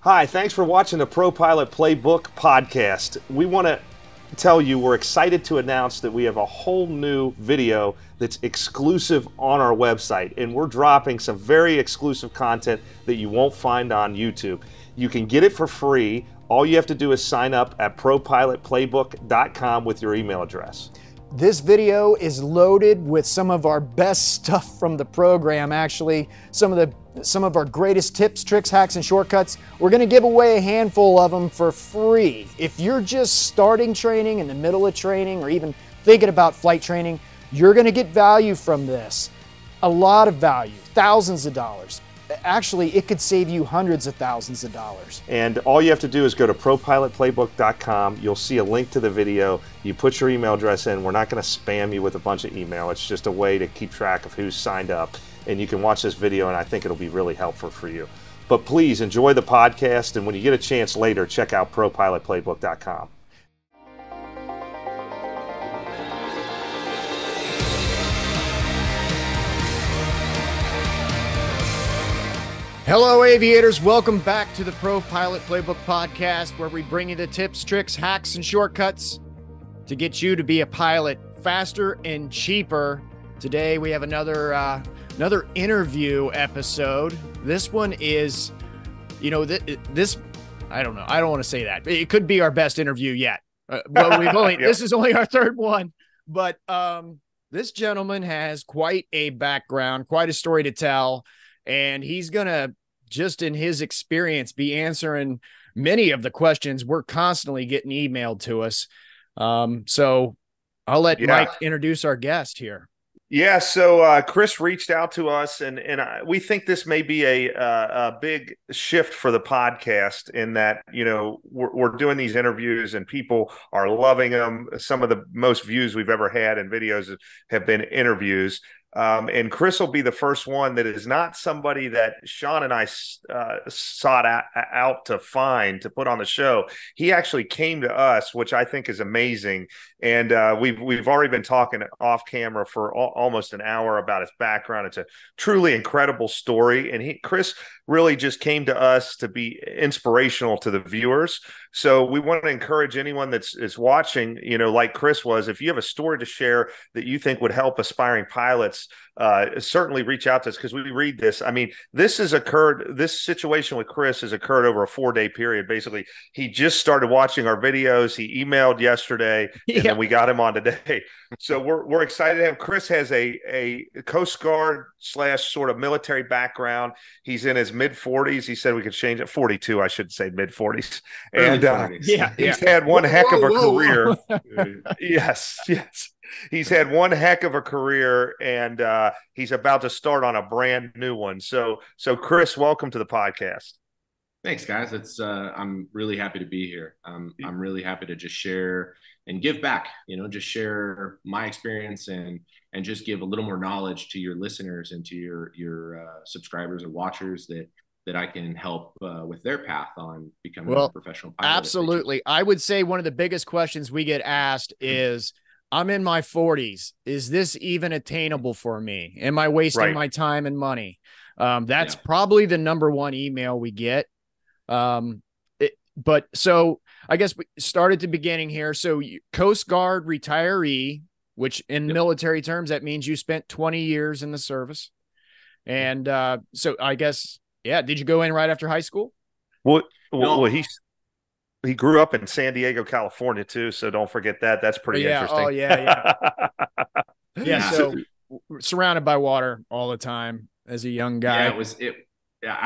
Hi, thanks for watching the Pro Pilot Playbook podcast. We want to tell you we're excited to announce that we have a whole new video that's exclusive on our website, and we're dropping some very exclusive content that you won't find on YouTube. You can get it for free. All you have to do is sign up at propilotplaybook.com with your email address. This video is loaded with some of our best stuff from the program, actually. Some of our greatest tips, tricks, hacks, and shortcuts. We're gonna give away a handful of them for free. If you're just starting training, in the middle of training, or even thinking about flight training, you're gonna get value from this. A lot of value, thousands of dollars. Actually, it could save you hundreds of thousands of dollars. And all you have to do is go to propilotplaybook.com. You'll see a link to the video. You put your email address in. We're not going to spam you with a bunch of email. It's just a way to keep track of who's signed up. And you can watch this video, and I think it'll be really helpful for you. But please enjoy the podcast, and when you get a chance later, check out propilotplaybook.com. Hello, aviators. Welcome back to the Pro Pilot Playbook podcast, where we bring you the tips, tricks, hacks, and shortcuts to get you to be a pilot faster and cheaper. Today, we have another interview episode. This one is, this, I don't know. I don't want to say that. It could be our best interview yet. Well, we've only, This is only our third one, but this gentleman has quite a background, quite a story to tell. And he's going to, just in his experience, be answering many of the questions we're constantly getting emailed to us. So I'll let Mike introduce our guest here. Yeah, so Chris reached out to us, and we think this may be a big shift for the podcast in that, we're doing these interviews and people are loving them. Some of the most views we've ever had in videos have been interviews. And Chris will be the first one that is not somebody that Sean and I sought out to find to put on the show. He actually came to us, which I think is amazing. And we've already been talking off camera for almost an hour about his background. It's a truly incredible story. And Chris really just came to us to be inspirational to the viewers. So we want to encourage anyone is watching, like Chris was, if you have a story to share that you think would help aspiring pilots, certainly reach out to us, because we read this. I mean, this situation with Chris has occurred over a 4-day period. Basically, he just started watching our videos. He emailed yesterday, and then we got him on today. So we're excited to have Chris. Has a Coast Guard / sort of military background. He's in his mid-40s. He said we could change it, 42, I should say, mid-40s. And he's had one heck of a career. Yes. He's had one heck of a career, and he's about to start on a brand new one. So Chris, welcome to the podcast. Thanks, guys. I'm really happy to be here. I'm really happy to just share and give back, just share my experience and just give a little more knowledge to your listeners and to your subscribers and watchers that I can help with their path on becoming a professional pilot. Absolutely. I would say one of the biggest questions we get asked is, I'm in my 40s. Is this even attainable for me? Am I wasting my time and money? That's probably the number one email we get. But so I guess we start at the beginning here. So Coast Guard retiree, which in military terms, that means you spent 20 years in the service. And so I guess, did you go in right after high school? Well, he grew up in San Diego, California, too. So don't forget that. That's pretty interesting. Oh, yeah. So surrounded by water all the time as a young guy. I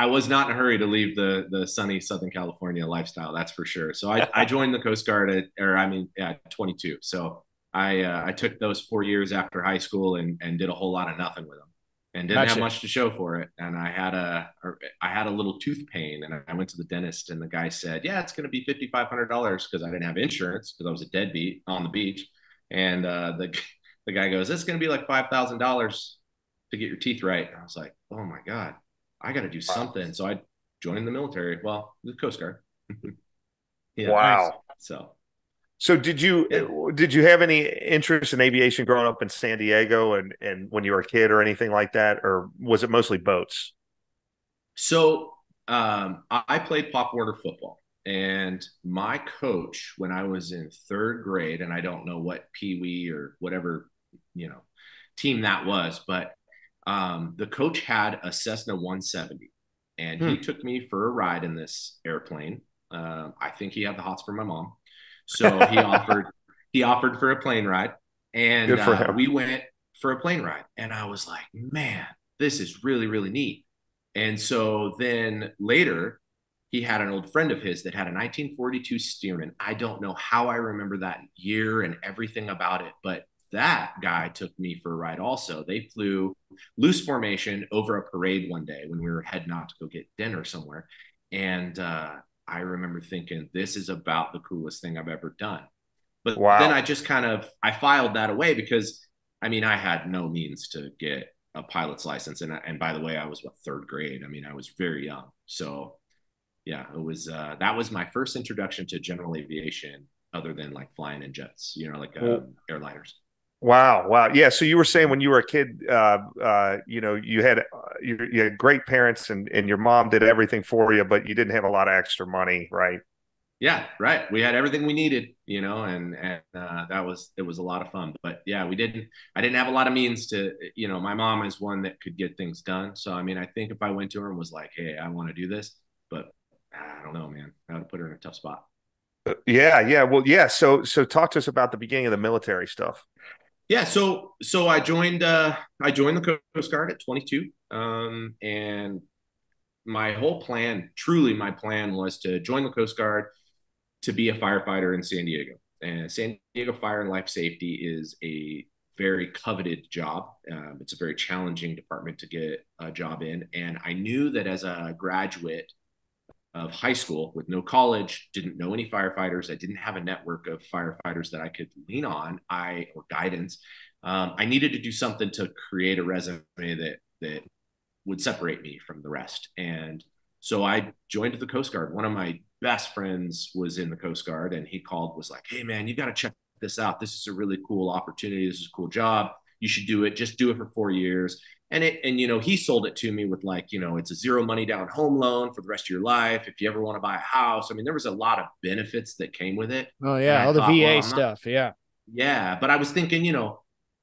was not in a hurry to leave the sunny Southern California lifestyle. That's for sure. So I joined the Coast Guard at 22. So I took those 4 years after high school and did a whole lot of nothing with them. And didn't have much to show for it. And I had a little tooth pain, and I went to the dentist, and the guy said, it's going to be $5,500 because I didn't have insurance because I was a deadbeat on the beach. And the guy goes, "It's going to be like $5,000 to get your teeth right." And I was like, "Oh my God, I got to do something." So I joined the military. Well, the Coast Guard. Wow. Nice. So did you have any interest in aviation growing up in San Diego and when you were a kid or anything like that, or was it mostly boats? So I played Pop Warner football, and my coach when I was in third grade, and I don't know what Pee Wee or whatever team that was, but the coach had a Cessna 170, and he took me for a ride in this airplane. I think he had the hots for my mom, so he offered for a plane ride, and Good for him. we went for a plane ride, and I was like, man, this is really really neat. And so then later, he had an old friend of his that had a 1942 Stearman. I don't know how I remember that year and everything about it, but that guy took me for a ride also. They flew loose formation over a parade one day when we were heading out to go get dinner somewhere. And I remember thinking, this is about the coolest thing I've ever done. But then Wow. I just I filed that away because I mean, I had no means to get a pilot's license. And by the way, I was third grade. I mean, I was very young. So yeah, it was that was my first introduction to general aviation other than like flying in jets, like airliners. Wow, wow. Yeah, so you were saying when you were a kid, you had great parents and your mom did everything for you, but you didn't have a lot of extra money, right? Yeah, right. We had everything we needed, and it was a lot of fun. But yeah, I didn't have a lot of means to, my mom is one that could get things done. So I mean, I think if I went to her and was like, hey, I want to do this, but I don't know, man, I would put her in a tough spot. Yeah, yeah. Well, yeah. So talk to us about the beginning of the military stuff. Yeah, so I joined the Coast Guard at 22, and my whole plan, truly my plan, was to join the Coast Guard to be a firefighter in San Diego. And San Diego Fire and Life Safety is a very coveted job. It's a very challenging department to get a job in, and I knew that as a graduate of high school with no college, didn't know any firefighters. I didn't have a network of firefighters that I could lean on, or guidance. I needed to do something to create a resume that would separate me from the rest. And so I joined the Coast Guard. One of my best friends was in the Coast Guard, and he called, was like, hey man, you got to check this out. This is a really cool opportunity. This is a cool job. You should do it. Just do it for 4 years. And he sold it to me with like, it's a zero money down home loan for the rest of your life. If you ever want to buy a house, I mean, there was a lot of benefits that came with it. Oh And yeah, I all the thought, well, VA I'm not, stuff. Yeah. yeah, but I was thinking,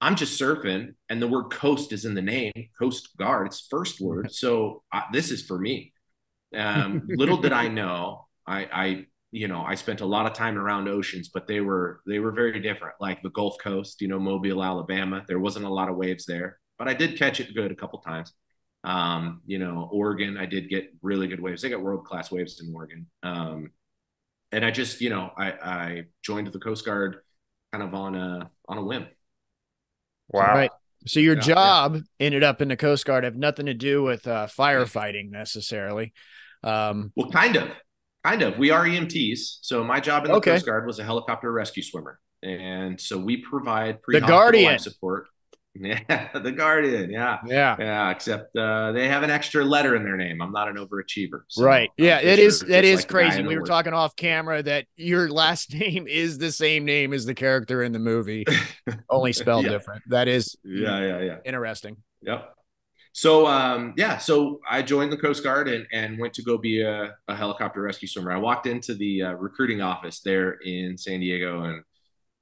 I'm just surfing and the word coast is in the name, Coast Guard, it's first word. So this is for me. Little did I know, I spent a lot of time around oceans, but they were very different. Like the Gulf Coast, Mobile, Alabama, there wasn't a lot of waves there, but I did catch it good a couple times. Oregon, I did get really good waves. They got world-class waves in Oregon. And I just, I joined the Coast Guard kind of on a whim. So Right. So your yeah. job ended up in the Coast Guard have nothing to do with firefighting necessarily. Well, kind of. We are EMTs. So my job in the Okay. Coast Guard was a helicopter rescue swimmer, and so we provide The pre-hospital life Guardian. support. Yeah, the Guardian. Yeah, Yeah. yeah. Except they have an extra letter in their name. I'm not an overachiever, Right. so Yeah, it Fischer is is that just is like the guy crazy. in the We were work. talking off camera that your last name is the same name as the character in the movie, only spelled Yeah, different. That is yeah. interesting. Yep. So yeah, so I joined the Coast Guard and went to go be a helicopter rescue swimmer. I walked into the recruiting office there in San Diego, and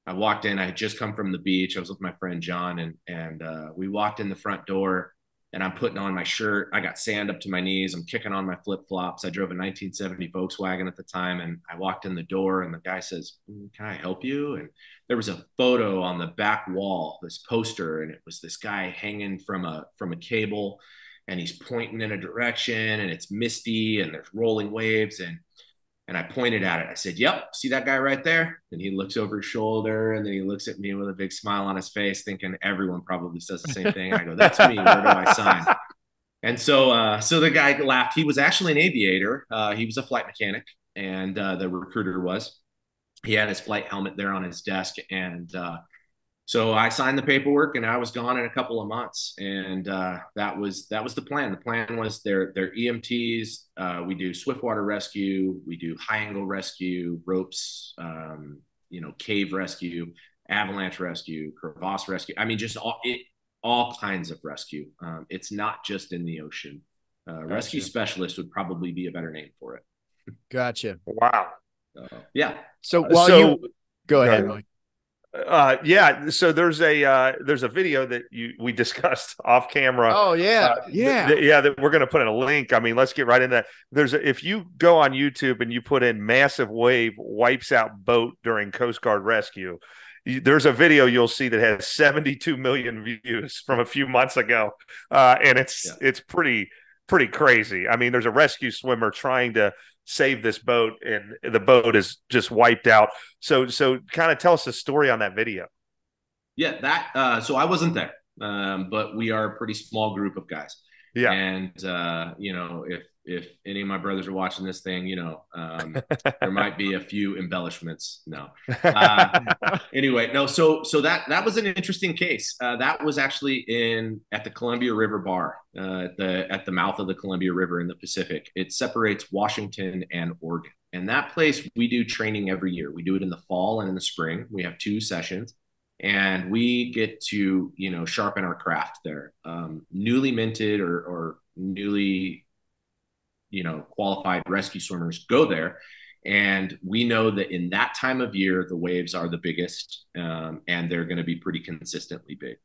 I walked in. I had just come from the beach. I was with my friend John, and we walked in the front door, and I'm putting on my shirt. I got sand up to my knees. I'm kicking on my flip flops. I drove a 1970 Volkswagen at the time, and I walked in the door, and the guy says, "Can I help you?" And there was a photo on the back wall, this poster, and it was this guy hanging from a cable, and he's pointing in a direction, and it's misty, and there's rolling waves, and I pointed at it. I said, "Yep, see that guy right there?" And he looks over his shoulder, and then he looks at me with a big smile on his face, thinking everyone probably says the same thing. And I go, "That's me. Where do I sign?" And so the guy laughed. He was actually an aviator. He was a flight mechanic, and the recruiter was. He had his flight helmet there on his desk, and so I signed the paperwork, and I was gone in a couple of months, and that was the plan. The plan was they're EMTs. We do swiftwater rescue, we do high angle rescue, ropes, cave rescue, avalanche rescue, crevasse rescue. I mean, just all kinds of rescue. It's not just in the ocean. Rescue specialist would probably be a better name for it. Gotcha. Wow. Yeah. So while you go ahead, Mike. Yeah. So there's a video that we discussed off camera. Oh yeah, that we're going to put in a link. I mean, let's get right in that. If you go on YouTube and you put in "massive wave wipes out boat during Coast Guard rescue," there's a video you'll see that has 72 million views from a few months ago, and it's pretty crazy. I mean, there's a rescue swimmer trying to save this boat, and the boat is just wiped out. So kind of tell us the story on that video. Yeah, that so I wasn't there, but we are a pretty small group of guys. Yeah. And if any of my brothers are watching this thing, there might be a few embellishments. No. Anyway, no. So that was an interesting case. That was actually at the Columbia River Bar, at the mouth of the Columbia River in the Pacific. It separates Washington and Oregon. And that place, we do training every year. We do it in the fall and in the spring. We have 2 sessions. And we get to, sharpen our craft there. Newly minted or newly, qualified rescue swimmers go there. And we know that in that time of year, the waves are the biggest, and they're going to be pretty consistently big.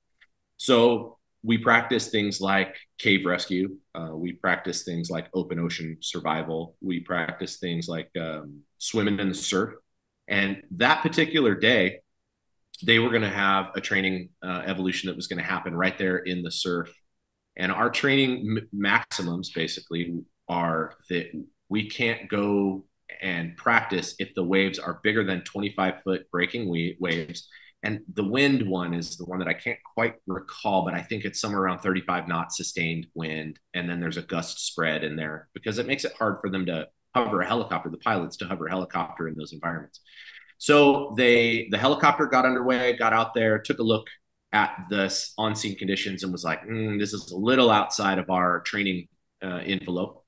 So we practice things like cave rescue. We practice things like open ocean survival. We practice things like swimming in the surf. And that particular day, they were going to have a training evolution that was going to happen right there in the surf. And our training maximums basically are that we can't go and practice if the waves are bigger than 25-foot breaking waves. And the wind one is the one that I can't quite recall, but I think it's somewhere around 35 knots sustained wind. And then there's a gust spread in there because it makes it hard for them to hover a helicopter, the pilots to hover a helicopter in those environments. So the helicopter got underway, got out there, took a look at the on-scene conditions and was like, this is a little outside of our training envelope.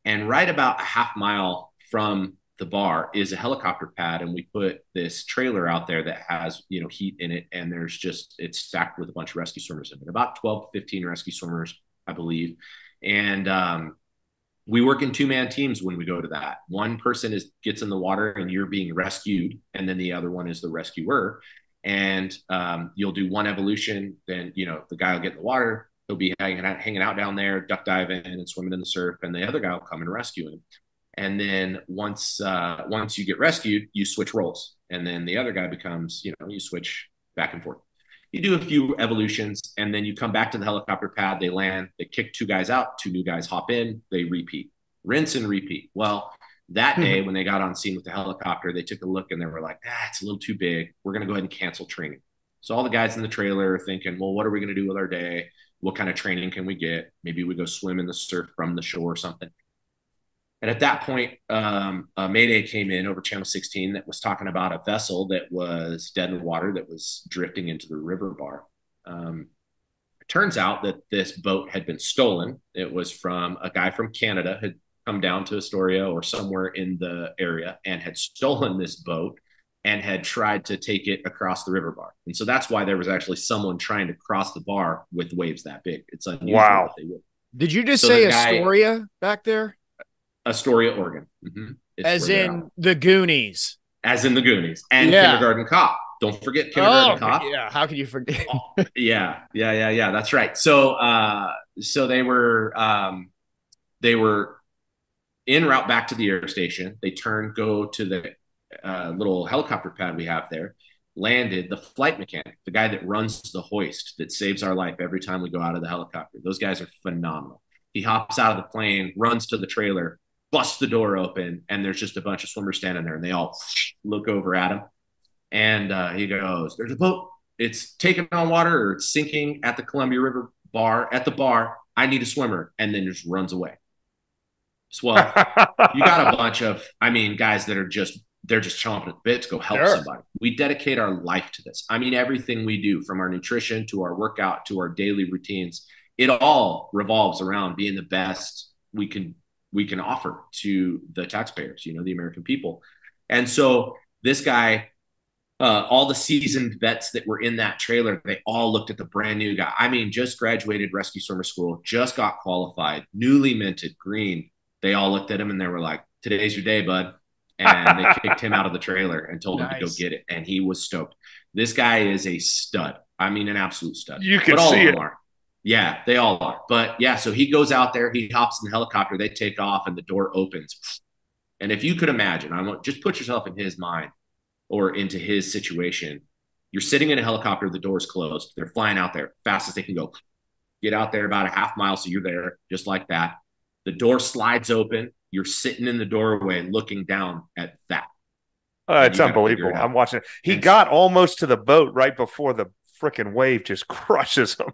And right about a half mile from the bar is a helicopter pad. And we put this trailer out there that has, heat in it. And it's stacked with a bunch of rescue swimmers in it, about 12 to 15 rescue swimmers, I believe. And we work in 2-man teams when we go to that. One person gets in the water and you're being rescued, and then the other one is the rescuer. And you'll do one evolution. Then the guy will get in the water. He'll be hanging out down there, duck diving and swimming in the surf, and the other guy will come and rescue him. And then once you get rescued, you switch roles, and then the other guy becomes you switch back and forth. You do a few evolutions, and then you come back to the helicopter pad. They land, they kick 2 guys out, 2 new guys hop in, they repeat, rinse and repeat. Well, that day when they got on scene with the helicopter, they took a look and they were like, it's a little too big. We're going to go ahead and cancel training. So all the guys in the trailer are thinking, well, what are we going to do with our day? What kind of training can we get? Maybe we go swim in the surf from the shore or something. And at that point, a Mayday came in over Channel 16 that was talking about a vessel that was dead in the water that was drifting into the river bar. It turns out that this boat had been stolen. It was from a guy from Canada, had come down to Astoria or somewhere in the area and had stolen this boat and had tried to take it across the river bar. And so that's why there was actually someone trying to cross the bar with waves that big. It's unusual. Wow. That they would. Did you just say Astoria back there? Astoria, Oregon. As in the Goonies. As in the Goonies. And Kindergarten Cop. Don't forget Kindergarten Cop. Yeah, how can you forget? Yeah. That's right. So they were en route back to the air station. They go to the little helicopter pad we have there, landed. The flight mechanic, the guy that runs the hoist that saves our life every time we go out of the helicopter. Those guys are phenomenal. He hops out of the plane, runs to the trailer, busts the door open, and there's just a bunch of swimmers standing there, and they all look over at him. And he goes, there's a boat. It's taking on water, or it's sinking at the Columbia River bar. At the bar, I need a swimmer. And then just runs away. So, well, you got a bunch of, guys that are they're just chomping at the bit to go help somebody. We dedicate our life to this. Everything we do, from our nutrition to our workout to our daily routines, it all revolves around being the best we can offer to the taxpayers, the American people. And so this guy all the seasoned vets that were in that trailer, they all looked at the brand new guy. I mean, just graduated rescue swimmer school, just got qualified, newly minted, green. They all looked at him and they were like, "Today's your day, bud." And they kicked him out of the trailer and told him to go get it. And he was stoked. This guy is a stud. I mean, an absolute stud. You can but all see of them it. are. Yeah, they all are. But yeah, so he goes out there, he hops in the helicopter, they take off, and the door opens. And if you could imagine, just put yourself in his mind or into his situation. You're sitting in a helicopter, the door's closed. They're flying out there fast as they can go. Get out there about a half mile, so you're there just like that. The door slides open. You're sitting in the doorway looking down at that. It's unbelievable. I'm watching it. He got almost to the boat right before the freaking wave just crushes him.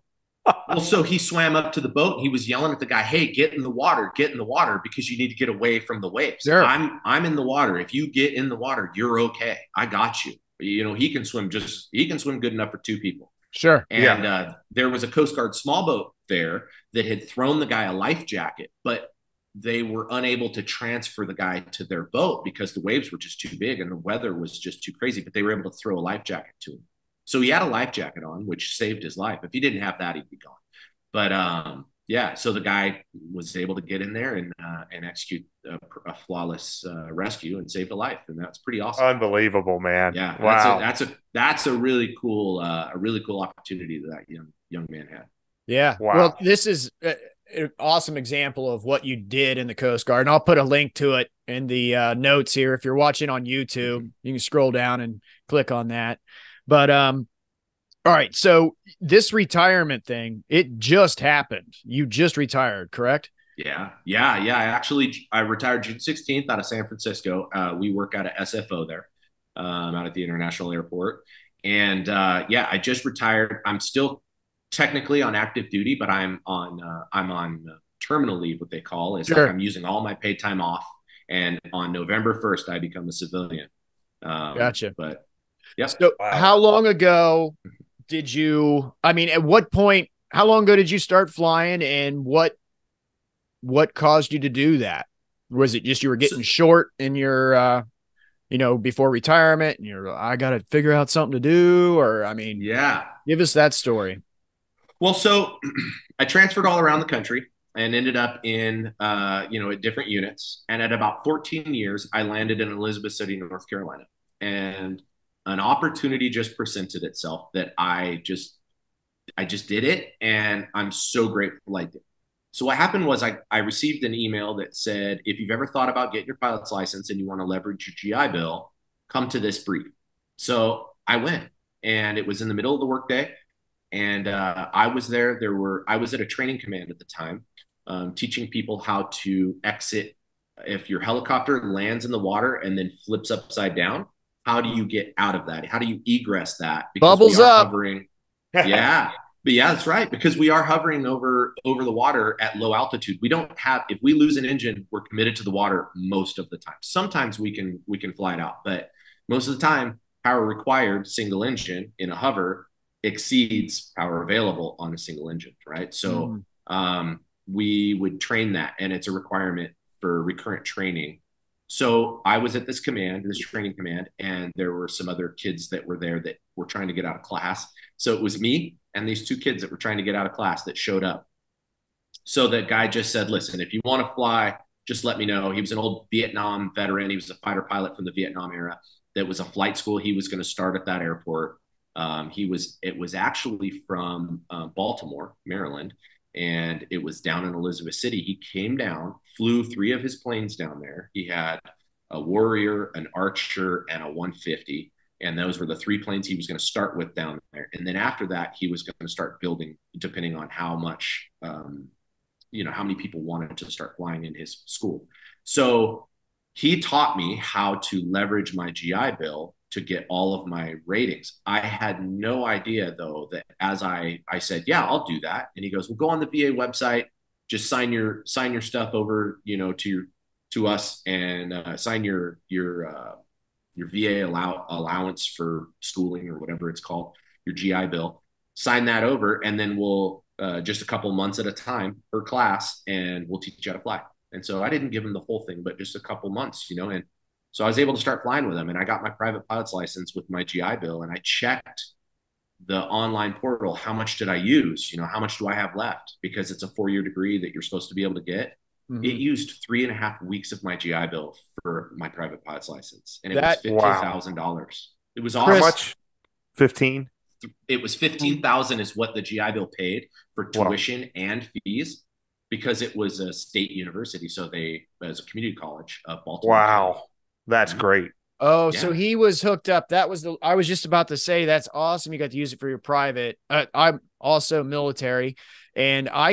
Well, so he swam up to the boat. He was yelling at the guy, "Hey, get in the water, because you need to get away from the waves." Sure. I'm in the water. If you get in the water, you're okay. I got you. You know, he can swim good enough for two people. Sure. And there was a Coast Guard small boat there that had thrown the guy a life jacket, but they were unable to transfer the guy to their boat because the waves were just too big and the weather was just too crazy, but they were able to throw a life jacket to him. So he had a life jacket on, which saved his life. If he didn't have that, he'd be gone. But yeah, so the guy was able to get in there and execute a flawless rescue and saved a life, and that's pretty awesome. Unbelievable, man. Yeah, wow. That's a really cool opportunity that young man had. Yeah. Wow. Well, this is an awesome example of what you did in the Coast Guard, and I'll put a link to it in the notes here. If you're watching on YouTube, you can scroll down and click on that. But all right, so this retirement thing, it just happened. You just retired, correct? Yeah. I retired June 16th out of San Francisco. We work out of SFO there, out at the International Airport. And I just retired. I'm still technically on active duty, but I'm on terminal leave, what they call. It's like I'm using all my paid time off. And on November 1st, I become a civilian. Gotcha. But yeah. So how long ago did you, at what point, how long ago did you start flying, and what caused you to do that? Was it just you were getting short in your, before retirement and I got to figure out something to do, or, give us that story. Well, so I transferred all around the country and ended up in, at different units. And at about 14 years, I landed in Elizabeth City, North Carolina. And an opportunity just presented itself that I just did it. And I'm so grateful I did. So what happened was I received an email that said, if you've ever thought about getting your pilot's license and you want to leverage your GI Bill, come to this brief. So I went, and it was in the middle of the workday. And I was there. I was at a training command at the time, teaching people how to exit. If your helicopter lands in the water and then flips upside down, how do you get out of that? How do you egress that? Because bubbles up. Hovering. Yeah. But yeah, that's right. Because we are hovering over the water at low altitude. We don't have, if we lose an engine, we're committed to the water most of the time. Sometimes we can fly it out, but most of the time, power required single engine in a hover exceeds power available on a single engine, right? So we would train that, and it's a requirement for recurrent training. So I was at this training command, and there were some other kids that were there that were trying to get out of class. So it was me and these two kids that were trying to get out of class that showed up. So the guy just said, listen, if you want to fly, just let me know. He was an old Vietnam veteran. He was a fighter pilot from the Vietnam era. That was a flight school. He was going to start at that airport. It was actually from Baltimore, Maryland, and it was down in Elizabeth City. He came down, flew 3 of his planes down there. He had a Warrior, an Archer, and a 150. And those were the 3 planes he was going to start with down there. And then after that, he was going to start building, depending on how much, how many people wanted to start flying in his school. So he taught me how to leverage my GI Bill to get all of my ratings. I had no idea, though, that as I said, yeah, I'll do that. And he goes, well, go on the VA website, just sign your stuff over, to us, and sign your VA allowance for schooling, or whatever it's called, your GI Bill, sign that over. And then we'll just a couple months at a time per class, and we'll teach you how to fly. And so I didn't give him the whole thing, but just a couple months, and So I was able to start flying with them, and I got my private pilot's license with my GI Bill, and I checked the online portal. How much did I use? How much do I have left? Because it's a 4-year degree that you're supposed to be able to get. Mm-hmm. It used 3.5 weeks of my GI Bill for my private pilot's license, and it was $15,000. It was awesome. How much? 15. It was 15,000 is what the GI Bill paid for tuition and fees, because it was a state university. So it was a community college of Baltimore. Wow, that's great. Oh, yeah. So he was hooked up. I was just about to say, that's awesome. You got to use it for your private. I'm also military, and I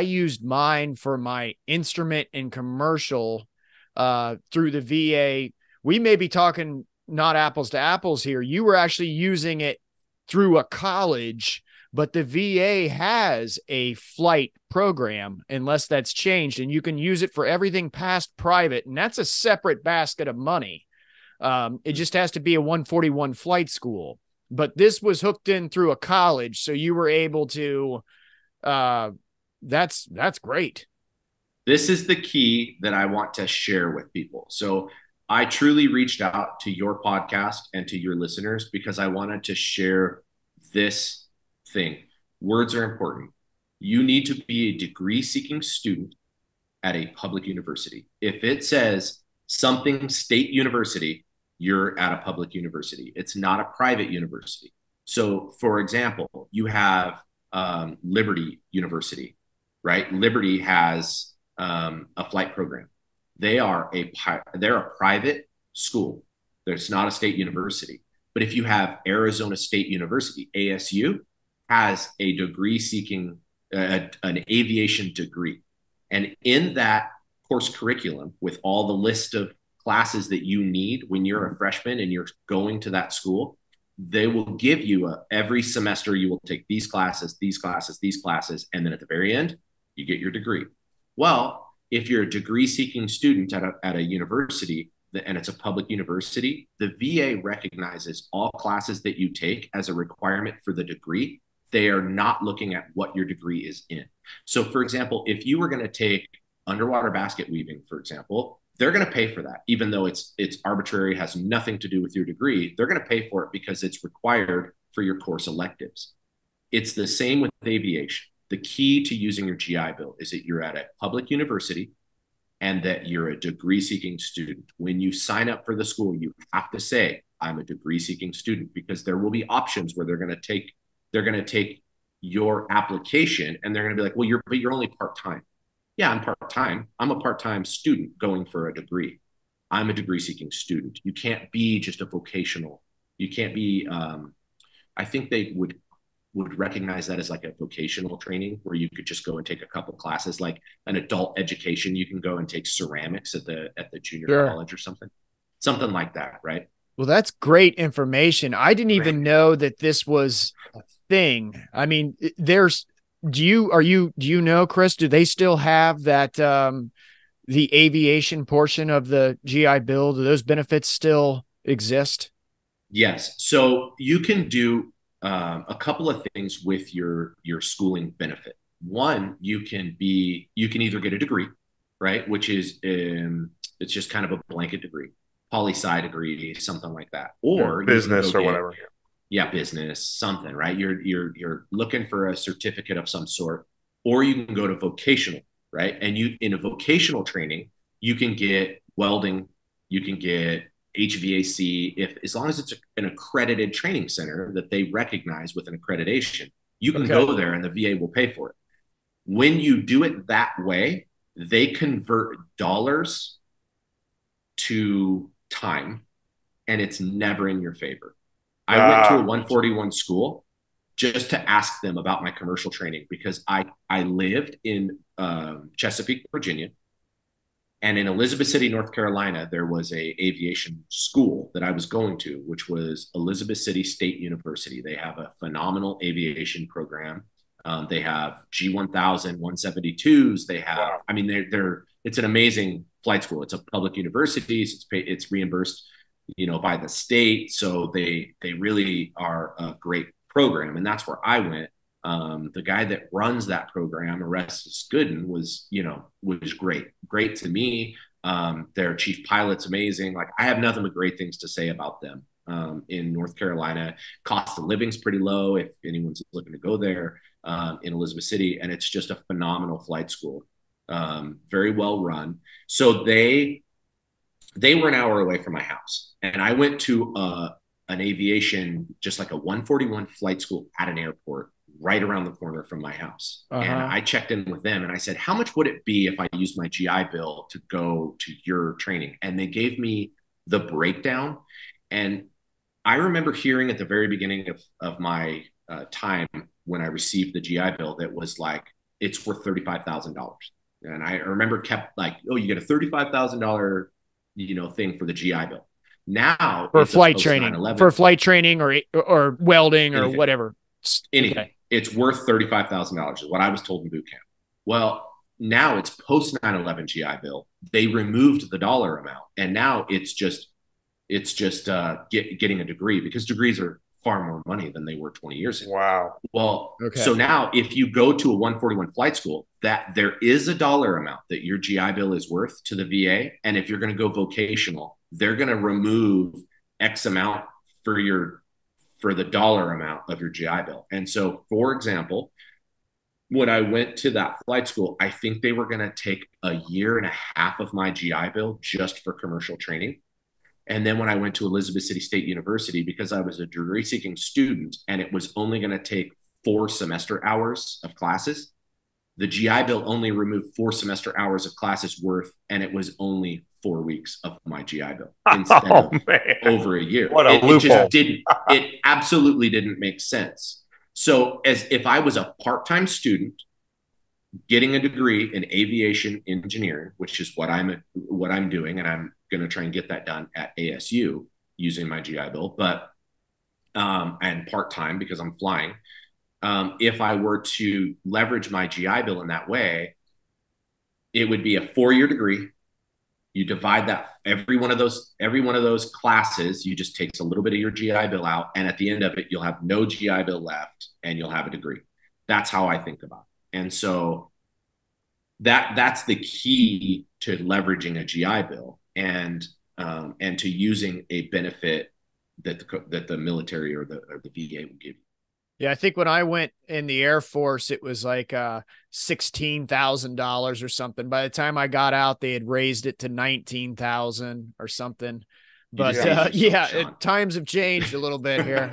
used mine for my instrument and commercial through the VA. We may be talking not apples to apples here. You were actually using it through a college, but the VA has a flight program, unless that's changed, and you can use it for everything past private, and that's a separate basket of money. It just has to be a 141 flight school, but this was hooked in through a college. So you were able to, that's great. This is the key that I want to share with people. So I truly reached out to your podcast and to your listeners because I wanted to share this thing. Words are important. You need to be a degree seeking student at a public university. If it says something state university, you're at a public university. It's not a private university. So, for example, you have Liberty University, right? Liberty has a flight program. They're a private school. There's not a state university. But if you have Arizona State University, ASU, has a degree seeking an aviation degree. And in that course curriculum, with all the list of classes that you need when you're a freshman and you're going to that school, they will give you every semester you will take these classes, these classes, these classes, and then at the very end, you get your degree. Well, if you're a degree seeking student at a university, and it's a public university, the VA recognizes all classes that you take as a requirement for the degree. They are not looking at what your degree is in. So, for example, if you were going to take underwater basket weaving, for example, they're going to pay for that, even though it's arbitrary, has nothing to do with your degree. They're going to pay for it because it's required for your course electives. It's the same with aviation. The key to using your GI Bill is that you're at a public university and that you're a degree-seeking student. When you sign up for the school, you have to say, I'm a degree-seeking student, because there will be options where they're going to take your application and they're going to be like, well, you're only part-time. Yeah, I'm part-time. I'm a part-time student going for a degree. I'm a degree-seeking student. You can't be just a vocational. You can't be, I think they would recognize that as like a vocational training where you could just go and take a couple classes, like an adult education. You can go and take ceramics at the junior college or something like that. Right. Well, that's great information. I didn't even know that this was a thing. I mean, do you know, Chris, do they still have that, the aviation portion of the GI Bill? Do those benefits still exist? Yes. So you can do a couple of things with your schooling benefit. One, you can either get a degree, right, which is it's just kind of a blanket degree, poli-sci degree, something like that, or business or whatever. Yeah, business, something, right? You're looking for a certificate of some sort, or you can go to vocational, right? And in a vocational training, you can get welding, you can get HVAC, as long as it's an accredited training center that they recognize with an accreditation, you can go there and the VA will pay for it. When you do it that way, they convert dollars to time, and it's never in your favor. I went to a 141 school just to ask them about my commercial training, because I lived in Chesapeake, Virginia. And in Elizabeth City, North Carolina, there was a aviation school that I was going to, which was Elizabeth City State University. They have a phenomenal aviation program. They have G1000, 172s. They have, I mean, it's an amazing flight school. It's a public university. It's reimbursed, by the state. So they really are a great program. And that's where I went. The guy that runs that program, Orestes Gooden, was great to me. Their chief pilot's amazing. Like, I have nothing but great things to say about them. In North Carolina, cost of living's pretty low if anyone's looking to go there, in Elizabeth City, and it's just a phenomenal flight school, very well run. So they were an hour away from my house, and I went to an aviation, just like a 141 flight school at an airport right around the corner from my house. And I checked in with them and I said, how much would it be if I used my GI Bill to go to your training? And they gave me the breakdown. And I remember hearing at the very beginning of my time when I received the GI Bill that was like, it's worth $35,000. And I remember kept like, oh, you get a $35,000, thing for the GI Bill. Now for flight training, or welding or anything, whatever. Anything. Okay. It's worth $35,000 is what I was told in boot camp. Well, now it's post 9/11 GI Bill. They removed the dollar amount, and now it's just getting a degree, because degrees are far more money than they were 20 years ago. Wow. Well, so now if you go to a 141 flight school, that there is a dollar amount that your GI Bill is worth to the VA, and if you're going to go vocational, they're going to remove X amount for the dollar amount of your GI Bill. And so, for example, when I went to that flight school, I think they were going to take a year and a half of my GI Bill just for commercial training. And then when I went to Elizabeth City State University, because I was a degree-seeking student and it was only going to take 4 semester hours of classes, the GI Bill only removed 4 semester hours of classes worth, and it was only 4 weeks of my GI Bill instead of over a year. What a loophole. It absolutely didn't make sense. So as if I was a part-time student getting a degree in aviation engineering, which is what I'm doing, and I'm going to try and get that done at ASU using my GI Bill, but and part-time because I'm flying. If I were to leverage my GI Bill in that way, it would be a 4-year degree. You divide that, every one of those classes, you just takes a little bit of your GI Bill out, and at the end of it, you'll have no GI Bill left, and you'll have a degree. That's how I think about it. And so that's the key to leveraging a GI Bill and to using a benefit that the military or the VA will give you. Yeah, I think when I went in the Air Force, it was like $16,000 or something. By the time I got out, they had raised it to $19,000 or something. But times have changed a little bit here.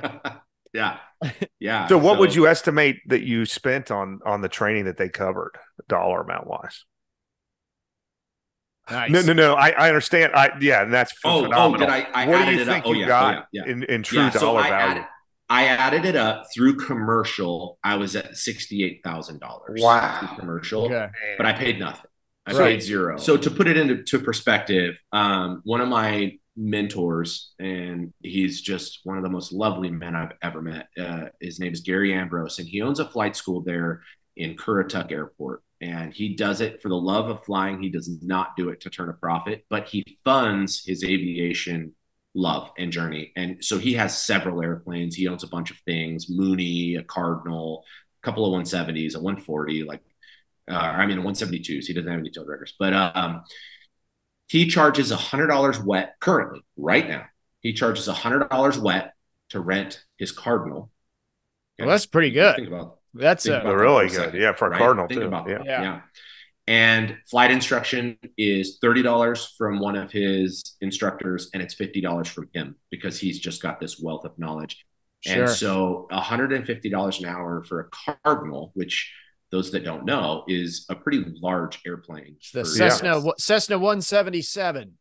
Yeah. So what would you estimate that you spent on the training that they covered, dollar amount wise? Nice. No. I understand. And that's phenomenal. What do you think you got in true dollar value? I added it up through commercial. I was at $68,000. Wow. Through commercial, but I paid nothing. I Right. paid zero. So to put it into perspective, one of my mentors, and he's just one of the most lovely men I've ever met. His name is Gary Ambrose, and he owns a flight school there in Currituck Airport. And he does it for the love of flying. He does not do it to turn a profit, but he funds his aviation love and journey. And so he has several airplanes. He owns a bunch of things, Mooney, a Cardinal, a couple of 170s, a 140, a 172s. He doesn't have any tail records, but he charges $100 wet currently, right now. He charges $100 wet to rent his Cardinal. Well, that's pretty good. Think about that's really good. Yeah, for a Cardinal too. Yeah. And flight instruction is $30 from one of his instructors, and it's $50 from him because he's just got this wealth of knowledge. Sure. And so $150 an hour for a Cardinal, which those that don't know is a pretty large airplane. The Cessna 177.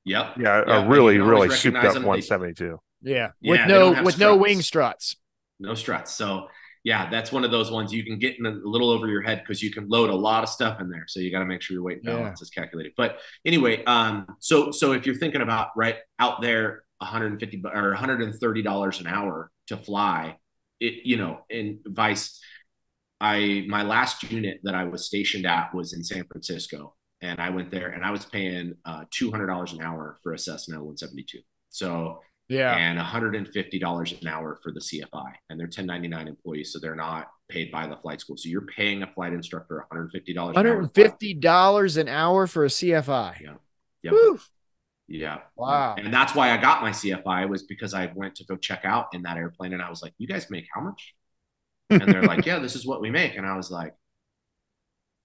Yep. Yeah, a really souped up 172. Yeah, with no wing struts. No struts. So yeah, that's one of those ones you can get in a little over your head because you can load a lot of stuff in there. So you got to make sure your weight balance is calculated. But anyway, so if you're thinking about right out there, $150 or $130 an hour to fly, in Vice, my last unit that I was stationed at was in San Francisco, and I went there and I was paying $200 an hour for a Cessna 172. So and $150 an hour for the CFI, and they're 1099 employees, so they're not paid by the flight school. So you're paying a flight instructor $150. $150 an hour for a CFI. Yep. Whew. Yeah. Wow. And that's why I got my CFI, was because I went to go check out in that airplane, and I was like, you guys make how much? And they're like, yeah, this is what we make. And I was like,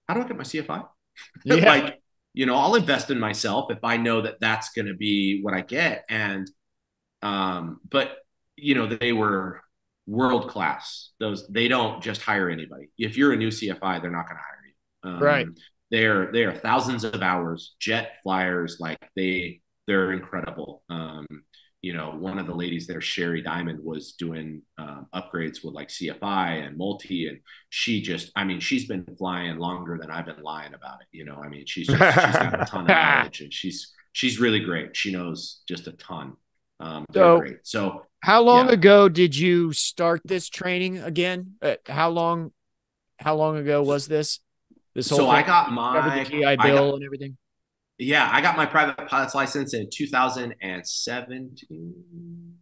how do I get my CFI? Yeah. Like, I'll invest in myself if I know that that's going to be what I get. And, but they were world class. They don't just hire anybody. If you're a new CFI, they're not going to hire you. Right. They are thousands of hours, jet flyers. Like they're incredible. One of the ladies there, Sherry Diamond, was doing upgrades with like CFI and multi, and she's been flying longer than I've been lying about it. She's got a ton of knowledge, and she's really great. She knows just a ton. They're great. So how long ago did you start this training again? How long ago was this? This whole so thing? I got my the GI Bill and everything. Yeah, I got my private pilot's license in 2017,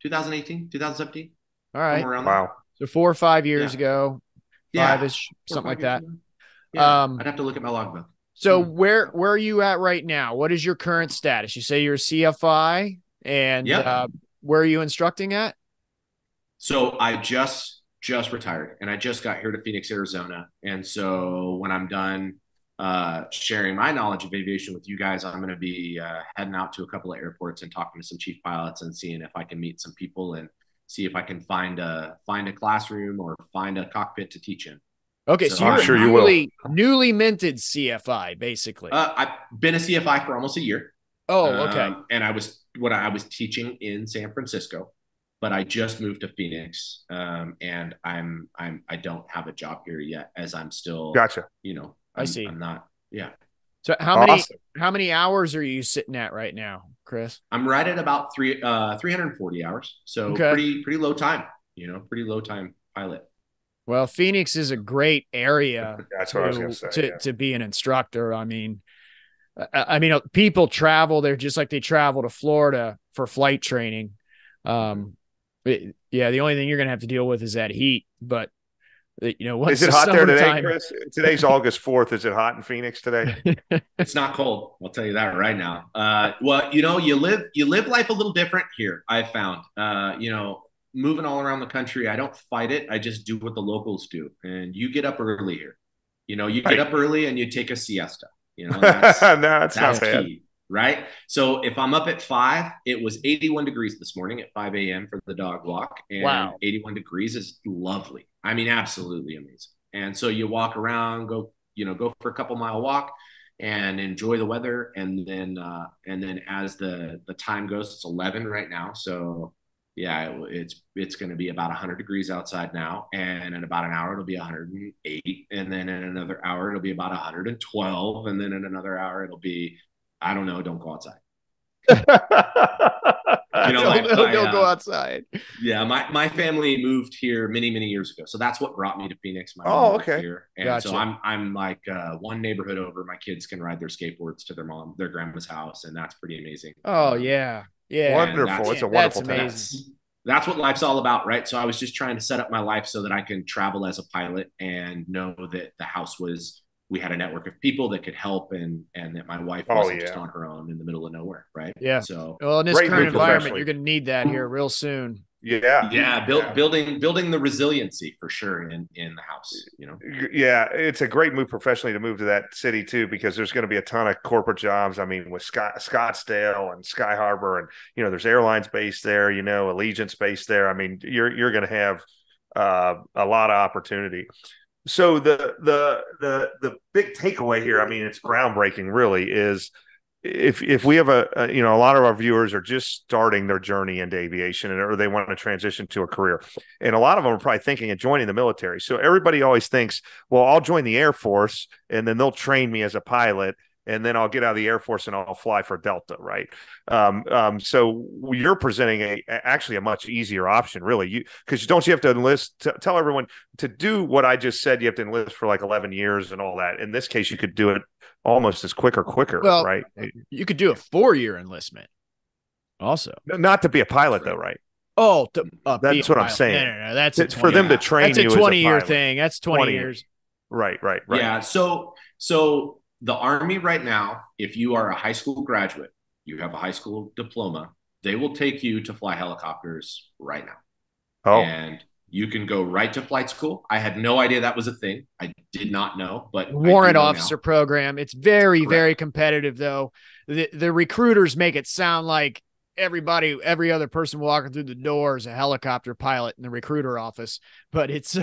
2017. All right. Wow. So 4 or 5 years ago, five-ish, something like that. Yeah, I'd have to look at my logbook. So where are you at right now? What is your current status? You say you're a CFI, and where are you instructing at? So I just retired, and I just got here to Phoenix, Arizona. And so when I'm done sharing my knowledge of aviation with you guys, I'm going to be heading out to a couple of airports and talking to some chief pilots and seeing if I can meet some people and see if I can find a classroom or find a cockpit to teach in. Okay, so you're sure newly minted CFI, basically. I've been a CFI for almost a year. Oh, okay. And I was teaching in San Francisco, but I just moved to Phoenix, and I don't have a job here yet, as I'm still gotcha. I see. I'm not. Yeah. So how many hours are you sitting at right now, Chris? I'm right at about 340 hours. So pretty low time. Pretty low time pilot. Well, Phoenix is a great area That's what I was going to say, to be an instructor. I mean, people travel there just like they travel to Florida for flight training. The only thing you're going to have to deal with is that heat. But is it hot there today, Chris? Today's August 4th. Is it hot in Phoenix today? It's not cold. I'll tell you that right now. Well, you live life a little different here. I found, moving all around the country, I don't fight it. I just do what the locals do. And you get up early here. You get up early and you take a siesta. That's not bad. Key, right? So if I'm up at 5, it was 81 degrees this morning at 5 a.m. for the dog walk. And wow. 81 degrees is lovely. I mean, absolutely amazing. And so you walk around, go for a couple mile walk and enjoy the weather. And then as the time goes, it's 11 right now. So yeah, it's going to be about 100 degrees outside now. And in about an hour, it'll be 108. And then in another hour, it'll be about 112. And then in another hour, it'll be, I don't know, don't go outside. Don't go outside. Yeah, my family moved here many years ago, so that's what brought me to Phoenix. My mom moved here, and so I'm like one neighborhood over. My kids can ride their skateboards to their grandma's house, and that's pretty amazing. Oh yeah, wonderful. It's a wonderful time. That's what life's all about, right? So I was just trying to set up my life so that I can travel as a pilot and know that the house we had a network of people that could help, and that my wife wasn't just on her own in the middle of nowhere, right? Yeah. So in this current environment, you're going to need that here real soon. Yeah. Building the resiliency for sure in the house. Yeah, it's a great move professionally to move to that city too, because there's going to be a ton of corporate jobs. I mean, with Scottsdale and Sky Harbor, and there's airlines based there. Allegiant's based there. I mean, you're going to have a lot of opportunity. So the big takeaway here, I mean, it's groundbreaking really, is if we have a lot of our viewers are just starting their journey into aviation, or they want to transition to a career. And a lot of them are probably thinking of joining the military. So everybody always thinks, well, I'll join the Air Force and then they'll train me as a pilot, and then I'll get out of the Air Force and I'll fly for Delta, right? So you're presenting actually a much easier option, really. Because don't you have to enlist? Tell everyone to do what I just said. You have to enlist for like 11 years and all that. In this case, you could do it almost as quicker, right? You could do a 4-year enlistment also. Not to be a pilot, though, right? Oh, that's what I'm saying. No. That's for them to train you. That's a 20-year thing. That's 20 years. Right. Yeah. So the Army right now, if you are a high school graduate, you have a high school diploma, they will take you to fly helicopters right now. Oh, And you can go right to flight school. I had no idea that was a thing. I did not know, but I do Warrant know officer now. program. It's very, very Correct. competitive, though. The recruiters make it sound like every other person walking through the door is a helicopter pilot in the recruiter office, but it's